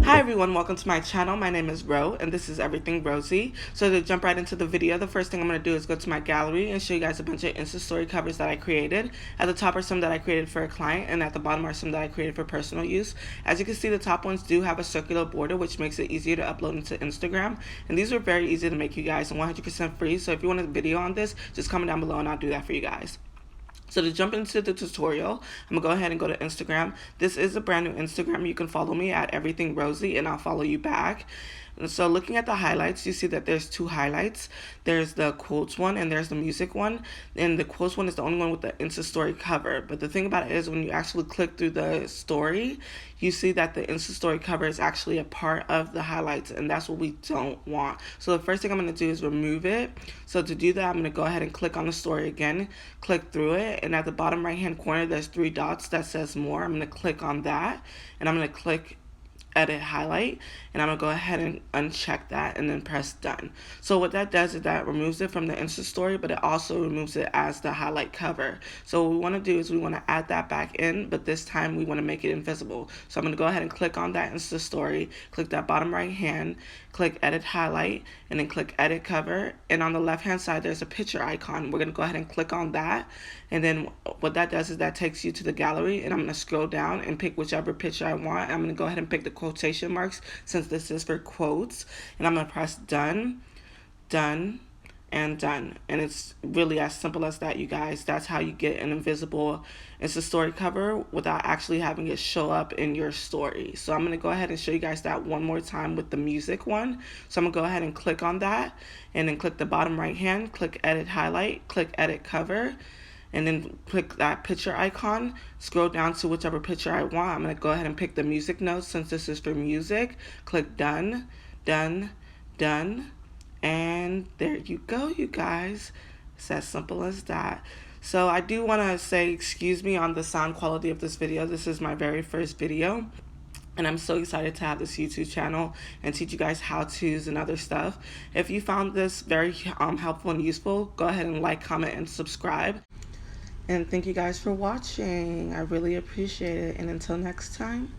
Hi everyone, welcome to my channel. My name is Ro and this is Everything Rosy. So to jump right into the video, the first thing I'm going to do is go to my gallery and show you guys a bunch of Instastory covers that I created. At the top are some that I created for a client, and at the bottom are some that I created for personal use. As you can see, the top ones do have a circular border, which makes it easier to upload into Instagram. And these are very easy to make, you guys, and 100% free. So if you want a video on this, just comment down below and I'll do that for you guys. So to jump into the tutorial, I'm going to go ahead and go to Instagram. This is a brand new Instagram. You can follow me at Everything Rosy and I'll follow you back. And so looking at the highlights, you see that there's two highlights. There's the quotes one and there's the music one. And the quotes one is the only one with the Instastory cover. But the thing about it is when you actually click through the story, you see that the Instastory cover is actually a part of the highlights, and that's what we don't want. So the first thing I'm going to do is remove it. So to do that, I'm going to go ahead and click on the story again, click through it, and at the bottom right hand corner there's three dots that says more. I'm going to click on that, and I'm going to click edit highlight, and I'm gonna go ahead and uncheck that and then press done. So what that does is that removes it from the Instastory, but it also removes it as the highlight cover. So what we want to do is we want to add that back in, but this time we want to make it invisible. So I'm gonna go ahead and click on that Instastory, click that bottom right hand, click edit highlight, and then click edit cover, and on the left hand side there's a picture icon. We're gonna go ahead and click on that, and then what that does is that takes you to the gallery, and I'm gonna scroll down and pick whichever picture I want. I'm gonna go ahead and pick the quotation marks since this is for quotes, and I'm gonna press done, done, and done. And it's really as simple as that, you guys. That's how you get an invisible Instastory cover without actually having it show up in your story. So I'm gonna go ahead and show you guys that one more time with the music one. So I'm gonna go ahead and click on that, and then click the bottom right hand, click edit highlight, click edit cover, and then click that picture icon, scroll down to whichever picture I want. I'm going to go ahead and pick the music notes since this is for music. Click done, done, done, and there you go, you guys. It's as simple as that. So I do want to say excuse me on the sound quality of this video. This is my very first video, and I'm so excited to have this YouTube channel and teach you guys how-tos and other stuff. If you found this very helpful and useful, go ahead and like, comment, and subscribe. And thank you guys for watching. I really appreciate it. And until next time,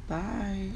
bye.